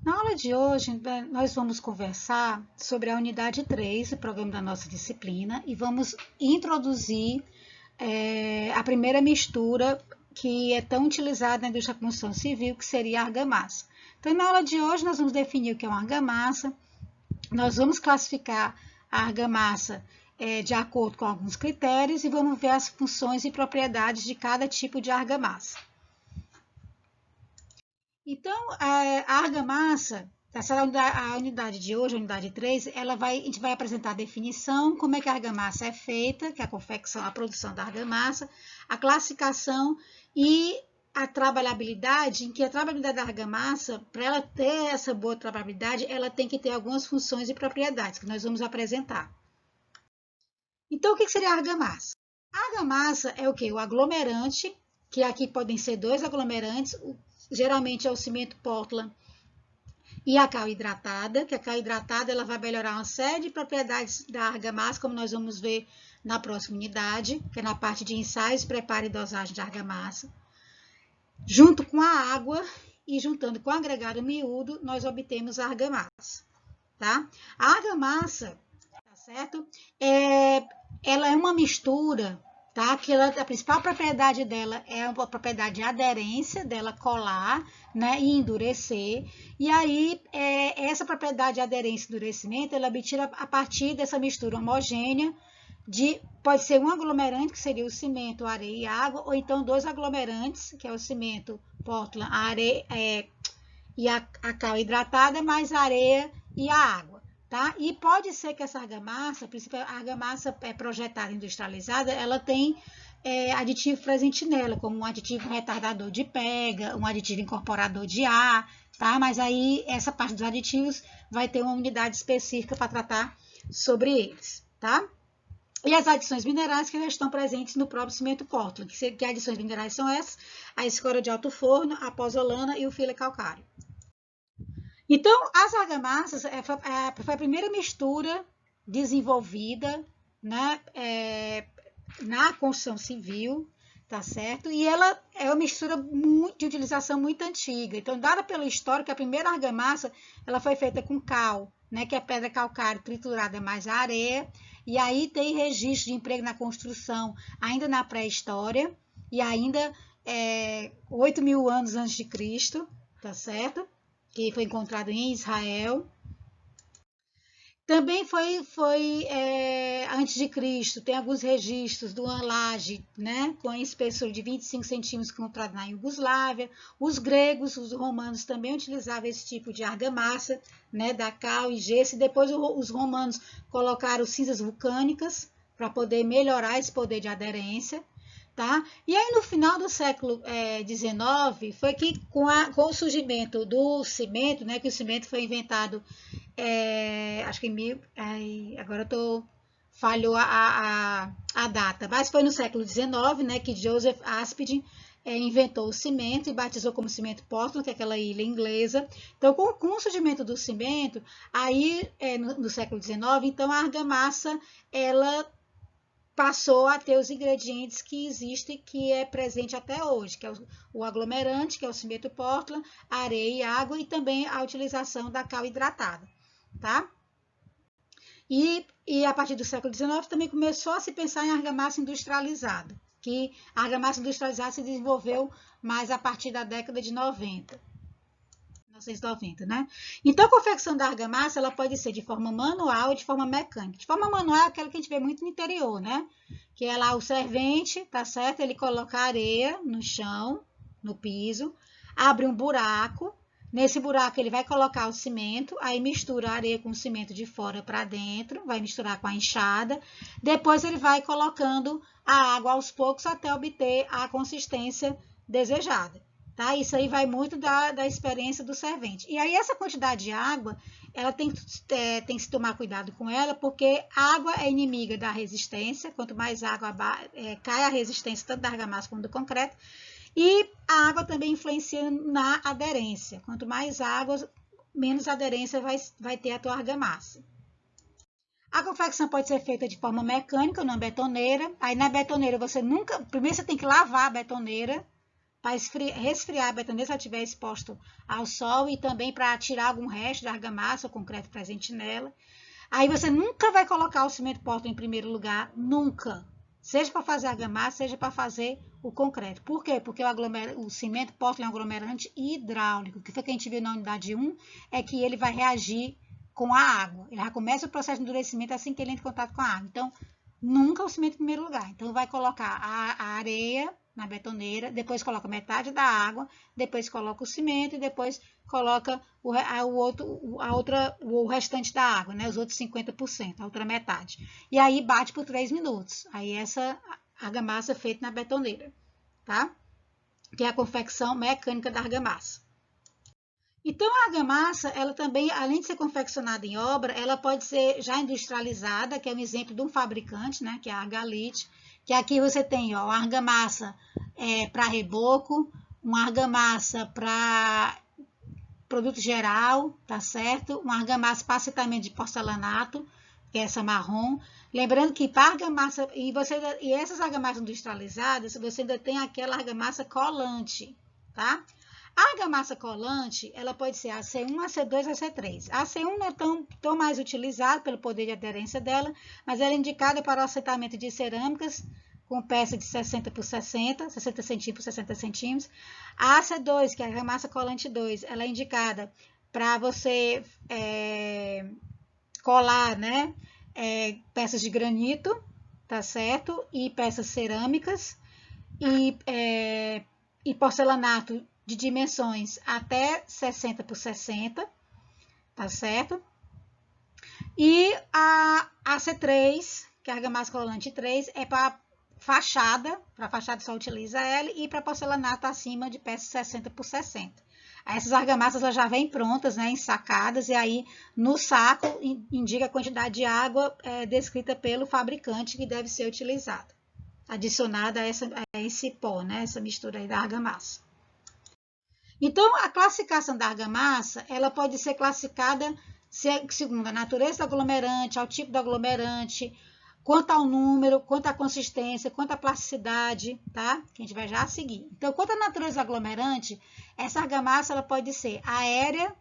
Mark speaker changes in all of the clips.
Speaker 1: Na aula de hoje, nós vamos conversar sobre a unidade 3 do programa da nossa disciplina e vamos introduzir a primeira mistura que é tão utilizada na indústria da construção civil, que seria a argamassa. Então, na aula de hoje, nós vamos definir o que é uma argamassa, nós vamos classificar a argamassa de acordo com alguns critérios e vamos ver as funções e propriedades de cada tipo de argamassa. Então, a argamassa, a unidade de hoje, a unidade 3, a gente vai apresentar a definição, como é que a argamassa é feita, que é a confecção, a produção da argamassa, a classificação e a trabalhabilidade, em que a trabalhabilidade da argamassa, para ela ter essa boa trabalhabilidade, ela tem que ter algumas funções e propriedades que nós vamos apresentar. Então, o que seria a argamassa? A argamassa é o quê? O aglomerante, que aqui podem ser dois aglomerantes, geralmente é o cimento Portland e a cal hidratada, que a cal hidratada ela vai melhorar uma série de propriedades da argamassa, como nós vamos ver na próxima unidade, que é na parte de ensaios, preparo e dosagem de argamassa. Junto com a água e juntando com o agregado miúdo, nós obtemos a argamassa, tá? A argamassa, tá certo? Ela é uma mistura, tá? Que a principal propriedade dela é a propriedade de aderência, dela colar, né, e endurecer. E aí, essa propriedade de aderência e endurecimento, ela é obtida a partir dessa mistura homogênea pode ser um aglomerante, que seria o cimento, areia e água, ou então dois aglomerantes, que é o cimento, Portland, a areia e a cal hidratada, mais a areia e a água. Tá? E pode ser que essa argamassa, a argamassa projetada industrializada, ela tem aditivo presente nela, como um aditivo retardador de pega, um aditivo incorporador de ar, tá? Mas aí essa parte dos aditivos vai ter uma unidade específica para tratar sobre eles, tá? E as adições minerais que já estão presentes no próprio cimento Portland, que adições minerais são essas? A escória de alto forno, a pozolana e o filler calcário. Então, as argamassas foi a primeira mistura desenvolvida, né, na construção civil, tá certo? E ela é uma mistura de utilização muito antiga. Então, dada pelo histórico, a primeira argamassa ela foi feita com cal, né, que é pedra calcária triturada mais a areia. E aí tem registro de emprego na construção ainda na pré-história e ainda 8.000 anos antes de Cristo, tá certo? Que foi encontrado em Israel. Também foi antes de Cristo, tem alguns registros de uma laje, né, com a espessura de 25 centímetros encontrada na Iugoslávia. Os gregos, os romanos também utilizavam esse tipo de argamassa, né, da cal e gesso. E depois os romanos colocaram cinzas vulcânicas para poder melhorar esse poder de aderência. Tá? E aí, no final do século XIX, foi que com o surgimento do cimento, né, que o cimento foi inventado, acho que agora falhou a data, mas foi no século XIX, né, que Joseph Aspdin inventou o cimento e batizou como cimento Portland, que é aquela ilha inglesa. Então, com o surgimento do cimento, aí no século XIX, então a argamassa, ela passou a ter os ingredientes que existem, que é presente até hoje, que é o aglomerante, que é o cimento Portland, areia e água, e também a utilização da cal hidratada, tá? E a partir do século XIX também começou a se pensar em argamassa industrializada, que a argamassa industrializada se desenvolveu mais a partir da década de 1990, né? Então, a confecção da argamassa, ela pode ser de forma manual ou de forma mecânica. De forma manual é aquela que a gente vê muito no interior, né? Que é lá o servente, tá certo? Ele coloca areia no chão, no piso, abre um buraco. Nesse buraco ele vai colocar o cimento, aí mistura a areia com o cimento de fora para dentro, vai misturar com a enxada. Depois ele vai colocando a água aos poucos até obter a consistência desejada. Tá? Isso aí vai muito da experiência do servente. E aí essa quantidade de água, ela tem que se tomar cuidado com ela, porque a água é inimiga da resistência. Quanto mais água cai a resistência tanto da argamassa como do concreto. E a água também influencia na aderência. Quanto mais água, menos aderência vai ter a tua argamassa. A confecção pode ser feita de forma mecânica, numa betoneira. Aí na betoneira primeiro você tem que lavar a betoneira, para resfriar a betoneira se ela estiver exposta ao sol e também para tirar algum resto de argamassa ou concreto presente nela. Aí você nunca vai colocar o cimento Portland em primeiro lugar, nunca. Seja para fazer argamassa, seja para fazer o concreto. Por quê? Porque o cimento Portland é um aglomerante hidráulico. O que foi que a gente viu na unidade 1 é que ele vai reagir com a água. Ele já começa o processo de endurecimento assim que ele entra em contato com a água. Então, nunca o cimento em primeiro lugar. Então, vai colocar a areia na betoneira, depois coloca metade da água, depois coloca o cimento e depois coloca o restante da água, né? Os outros 50%, a outra metade. E aí bate por 3 minutos. Aí essa argamassa é feita na betoneira, tá? Que é a confecção mecânica da argamassa. Então, a argamassa, ela também, além de ser confeccionada em obra, ela pode ser já industrializada, que é um exemplo de um fabricante, né? Que é a Argalite, que aqui você tem, ó, uma argamassa para reboco, uma argamassa para produto geral, tá certo? Uma argamassa para acitamento de porcelanato, que é essa marrom. Lembrando que para argamassa, e essas argamassas industrializadas, você ainda tem aquela argamassa colante, tá? A argamassa colante, ela pode ser AC1, AC2, AC3. A AC1 não é tão mais utilizada pelo poder de aderência dela, mas ela é indicada para o assentamento de cerâmicas com peça de 60 por 60 centímetros por 60 centímetros. A AC2, que é a argamassa colante 2, ela é indicada para você colar, né, peças de granito, tá certo? E peças cerâmicas e porcelanato de dimensões até 60 por 60, tá certo? E a AC3, que é a argamassa colante 3, é para fachada só utiliza ela, e para porcelanato acima de peças 60 por 60. Essas argamassas já vêm prontas, né, ensacadas, e aí no saco indica a quantidade de água descrita pelo fabricante que deve ser utilizada, adicionada a esse pó, né, essa mistura aí da argamassa. Então, a classificação da argamassa, ela pode ser classificada segundo a natureza do aglomerante, ao tipo do aglomerante, quanto ao número, quanto à consistência, quanto à plasticidade, tá? Que a gente vai já seguir. Então, quanto à natureza do aglomerante, essa argamassa ela pode ser aérea,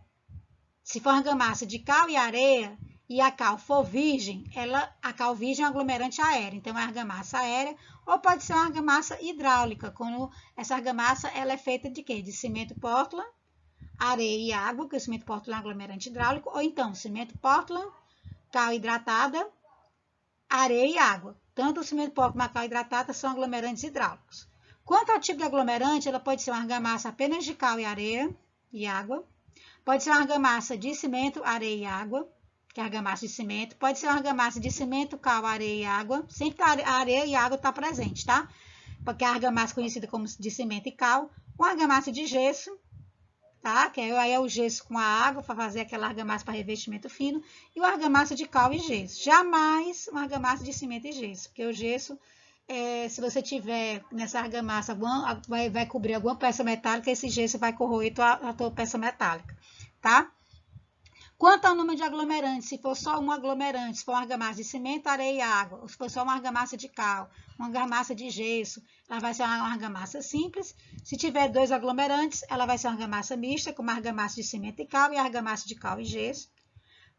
Speaker 1: se for argamassa de cal e areia, e a cal for virgem, a cal virgem é um aglomerante aéreo, então é argamassa aérea, ou pode ser uma argamassa hidráulica, quando essa argamassa ela é feita de quê? De cimento Portland, areia e água, porque o cimento Portland é um aglomerante hidráulico, ou então cimento Portland, cal hidratada, areia e água. Tanto o cimento Portland como a cal hidratada são aglomerantes hidráulicos. Quanto ao tipo de aglomerante, ela pode ser uma argamassa apenas de cal e areia e água, pode ser uma argamassa de cimento, areia e água, que é argamassa de cimento, pode ser uma argamassa de cimento, cal, areia e água, sempre a areia e a água está presente, tá? Porque a argamassa conhecida como de cimento e cal, uma argamassa de gesso, tá? Que aí é o gesso com a água, para fazer aquela argamassa para revestimento fino, e uma argamassa de cal e gesso. Jamais uma argamassa de cimento e gesso, porque o gesso, se você tiver nessa argamassa, vai cobrir alguma peça metálica, esse gesso vai corroer a tua peça metálica, tá? Quanto ao número de aglomerantes, se for só um aglomerante, se for uma argamassa de cimento, areia e água, ou se for só uma argamassa de cal, uma argamassa de gesso, ela vai ser uma argamassa simples. Se tiver 2 aglomerantes, ela vai ser uma argamassa mista, como argamassa de cimento e cal e argamassa de cal e gesso.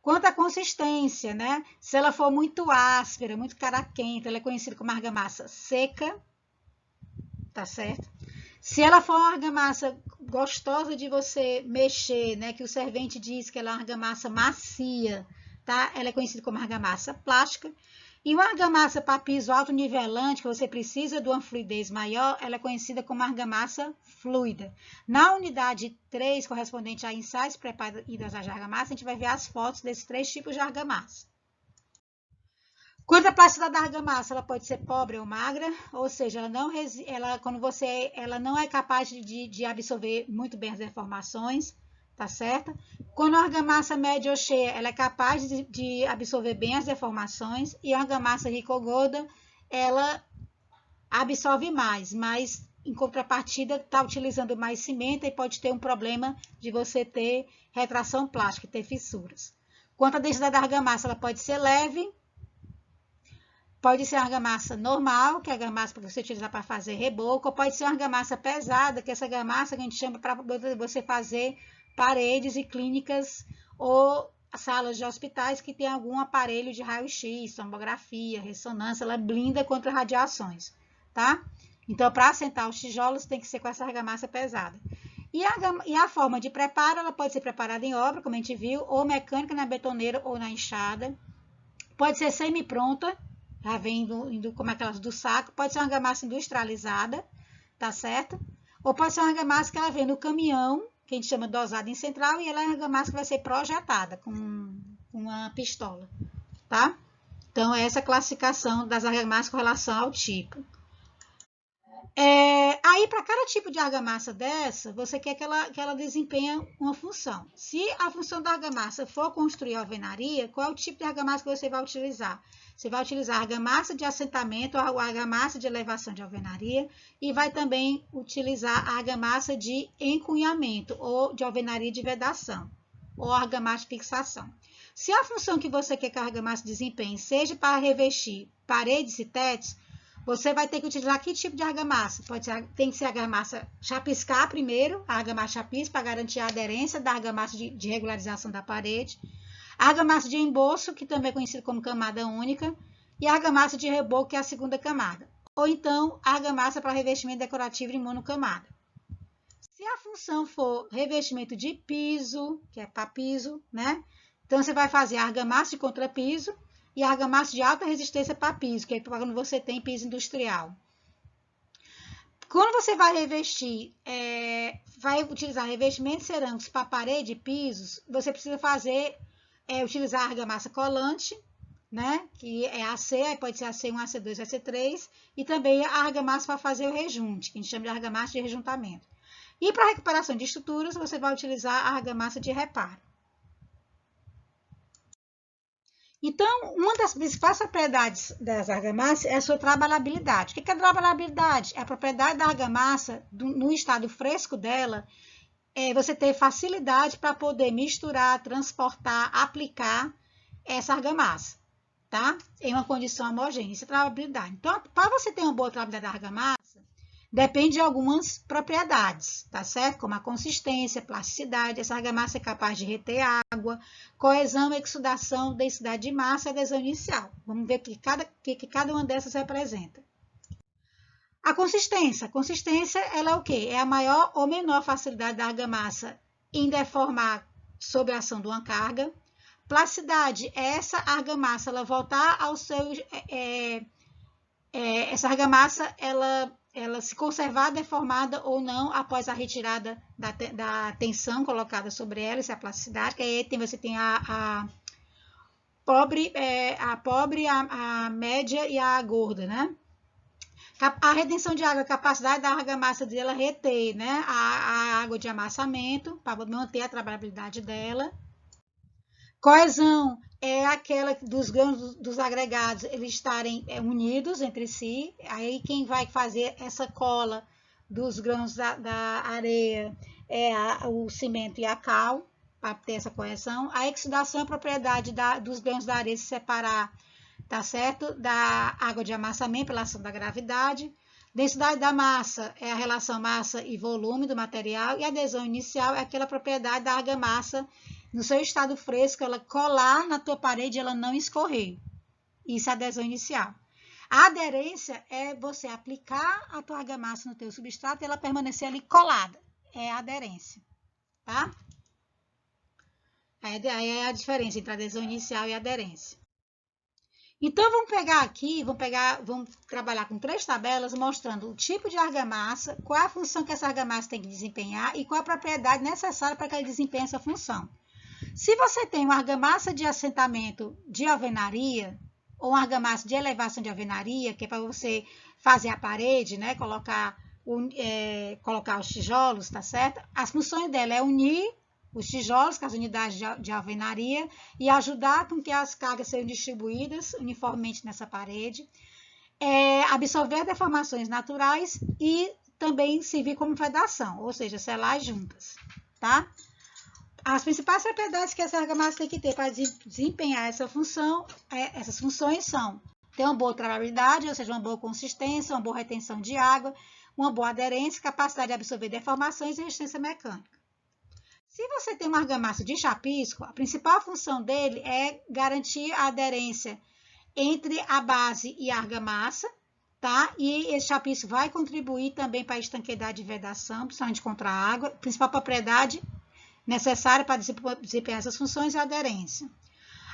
Speaker 1: Quanto à consistência, né? Se ela for muito áspera, muito caraquenta, ela é conhecida como argamassa seca, tá certo? Se ela for uma argamassa gostosa de você mexer, né, que o servente diz que ela é uma argamassa macia, tá? Ela é conhecida como argamassa plástica. E uma argamassa para piso autonivelante, que você precisa de uma fluidez maior, ela é conhecida como argamassa fluida. Na unidade 3, correspondente a ensaios, preparo e dosagem de argamassa, a gente vai ver as fotos desses 3 tipos de argamassa. Quanto à plasticidade da argamassa, ela pode ser pobre ou magra, ou seja, ela não é capaz de absorver muito bem as deformações, tá certo? Quando a argamassa média ou cheia, ela é capaz de absorver bem as deformações, e a argamassa rica ou gorda, ela absorve mais, mas em contrapartida está utilizando mais cimento e pode ter um problema de você ter retração plástica e ter fissuras. Quanto à densidade da argamassa, ela pode ser leve, Pode ser uma argamassa normal, que é a argamassa para você utilizar para fazer reboco, ou pode ser uma argamassa pesada, que é essa argamassa que a gente chama para você fazer paredes e clínicas ou salas de hospitais que tem algum aparelho de raio-x, tomografia, ressonância, ela blinda contra radiações, tá? Então, para assentar os tijolos, tem que ser com essa argamassa pesada. E a forma de preparo, ela pode ser preparada em obra, como a gente viu, ou mecânica na betoneira ou na enxada. Pode ser semi-pronta, já vem indo como aquelas do saco. Pode ser uma argamassa industrializada, tá certo? Ou pode ser uma argamassa que ela vem no caminhão, que a gente chama dosada em central, e ela é uma argamassa que vai ser projetada com uma pistola, tá? Então, essa é a classificação das argamassas com relação ao tipo. Aí, para cada tipo de argamassa dessa, você quer que ela desempenhe uma função. Se a função da argamassa for construir alvenaria, qual é o tipo de argamassa que você vai utilizar? Você vai utilizar argamassa de assentamento ou argamassa de elevação de alvenaria e vai também utilizar a argamassa de encunhamento ou de alvenaria de vedação ou argamassa de fixação. Se a função que você quer que a argamassa desempenhe seja para revestir paredes e tetos, você vai ter que utilizar que tipo de argamassa? Tem que ser a argamassa chapiscar primeiro, a argamassa chapisca para garantir a aderência da argamassa de regularização da parede, a argamassa de embolso, que também é conhecida como camada única, e a argamassa de reboco, que é a segunda camada. Ou então, a argamassa para revestimento decorativo de monocamada. Se a função for revestimento de piso, que é para piso, né? Então, você vai fazer a argamassa de contrapiso, e argamassa de alta resistência para piso, que é quando você tem piso industrial. Quando você vai revestir, vai utilizar revestimentos cerâmicos para parede e pisos, você precisa utilizar a argamassa colante, né? Que é AC, aí pode ser AC1, AC2, AC3, e também a argamassa para fazer o rejunte, que a gente chama de argamassa de rejuntamento. E para recuperação de estruturas, você vai utilizar a argamassa de reparo. Então, uma das principais propriedades das argamassas é a sua trabalhabilidade. O que é trabalhabilidade? É a propriedade da argamassa, no estado fresco dela, você ter facilidade para poder misturar, transportar, aplicar essa argamassa, tá? Em uma condição homogênea. Isso é trabalhabilidade. Então, para você ter uma boa trabalhabilidade da argamassa, depende de algumas propriedades, tá certo? Como a consistência, plasticidade, essa argamassa é capaz de reter água, coesão, exudação, densidade de massa e adesão inicial. Vamos ver o que cada uma dessas representa. A consistência ela é o quê? É a maior ou menor facilidade da argamassa em deformar sob a ação de uma carga. Plasticidade é essa argamassa, ela voltar ao seu... essa argamassa, ela se conservar deformada ou não após a retirada da tensão colocada sobre ela, isso é a plasticidade, que aí você tem a pobre, a média e a gorda, né? A retenção de água, a capacidade da argamassa dela reter, né, a água de amassamento, para manter a trabalhabilidade dela. Coesão é aquela dos grãos dos agregados eles estarem unidos entre si. Aí quem vai fazer essa cola dos grãos da areia é o cimento e a cal, para ter essa coesão. A exudação é a propriedade dos grãos da areia se separar, tá certo? Da água de amassamento pela ação da gravidade. Densidade da massa é a relação massa e volume do material. E a adesão inicial é aquela propriedade da argamassa no seu estado fresco, ela colar na tua parede e ela não escorrer. Isso é a adesão inicial. A aderência é você aplicar a tua argamassa no teu substrato e ela permanecer ali colada. É a aderência, tá? Aí é a diferença entre a adesão inicial e a aderência. Então, vamos pegar aqui, vamos trabalhar com 3 tabelas mostrando o tipo de argamassa, qual é a função que essa argamassa tem que desempenhar e qual a propriedade necessária para que ela desempenhe essa função. Se você tem uma argamassa de assentamento de alvenaria, ou uma argamassa de elevação de alvenaria, que é para você fazer a parede, né, colocar os tijolos, tá certo? As funções dela é unir os tijolos com as unidades de alvenaria e ajudar com que as cargas sejam distribuídas uniformemente nessa parede, absorver deformações naturais e também servir como vedação, ou seja, selar juntas, tá? As principais propriedades que essa argamassa tem que ter para desempenhar essa função, essas funções são tem uma boa trabalhabilidade, ou seja, uma boa consistência, uma boa retenção de água, uma boa aderência, capacidade de absorver deformações e resistência mecânica. Se você tem uma argamassa de chapisco, a principal função dele é garantir a aderência entre a base e a argamassa, tá? E esse chapisco vai contribuir também para a estanqueidade de vedação, principalmente contra a água. A principal propriedade necessária para desempenhar essas funções é a aderência.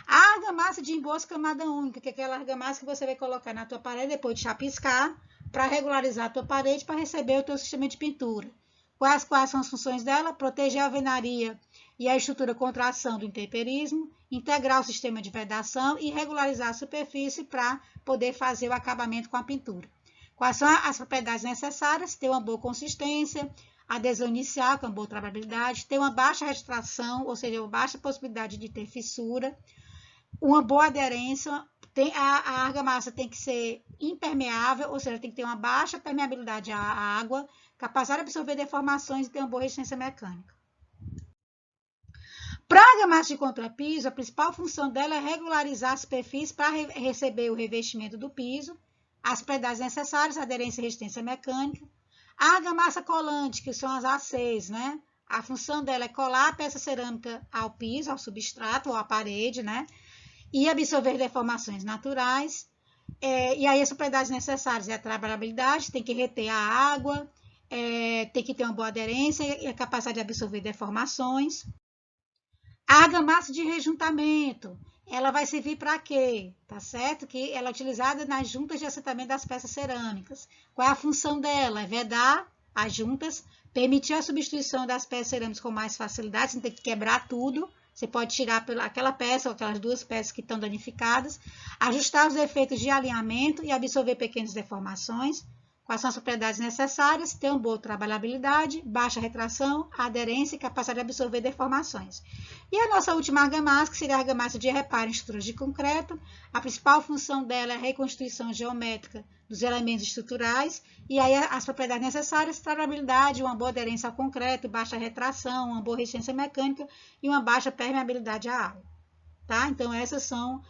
Speaker 1: A argamassa de embolso camada única, que é aquela argamassa que você vai colocar na tua parede depois de chapiscar, para regularizar a tua parede, para receber o teu sistema de pintura. Quais são as funções dela? Proteger a alvenaria e a estrutura contra a ação do intemperismo, integrar o sistema de vedação e regularizar a superfície para poder fazer o acabamento com a pintura. Quais são as propriedades necessárias? Ter uma boa consistência, adesão inicial, com uma boa trabalhabilidade, ter uma baixa retração, ou seja, uma baixa possibilidade de ter fissura, uma boa aderência, a argamassa tem que ser impermeável, ou seja, tem que ter uma baixa permeabilidade à água, capacidade de absorver deformações e ter uma boa resistência mecânica. Para a argamassa de contrapiso, a principal função dela é regularizar a superfície para receber o revestimento do piso, as propriedades necessárias, aderência e resistência mecânica. A argamassa colante, que são as A6, né? A função dela é colar a peça cerâmica ao piso, ao substrato ou à parede, né? E absorver deformações naturais. E aí as propriedades necessárias é a trabalhabilidade, tem que reter a água, tem que ter uma boa aderência e a capacidade de absorver deformações. A argamassa de rejuntamento, ela vai servir para quê? Tá certo? Que ela é utilizada nas juntas de assentamento das peças cerâmicas. Qual é a função dela? É vedar as juntas, permitir a substituição das peças cerâmicas com mais facilidade, sem ter que quebrar tudo. Você pode tirar aquela peça ou aquelas duas peças que estão danificadas, ajustar os efeitos de alinhamento e absorver pequenas deformações. Quais são as propriedades necessárias? Ter uma boa trabalhabilidade, baixa retração, aderência e capacidade de absorver deformações. E a nossa última argamassa, que seria a argamassa de reparo em estruturas de concreto. A principal função dela é a reconstituição geométrica dos elementos estruturais. E aí as propriedades necessárias, trabalhabilidade, uma boa aderência ao concreto, baixa retração, uma boa resistência mecânica e uma baixa permeabilidade à água. Tá? Então, essas são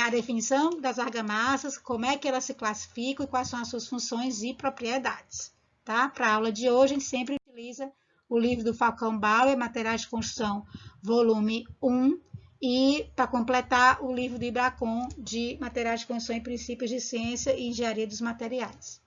Speaker 1: a definição das argamassas, como é que elas se classificam e quais são as suas funções e propriedades. Tá? Para a aula de hoje, a gente sempre utiliza o livro do Falcão Bauer, Materiais de Construção, volume 1, e, para completar, o livro do Ibracon, de Materiais de Construção e Princípios de Ciência e Engenharia dos Materiais.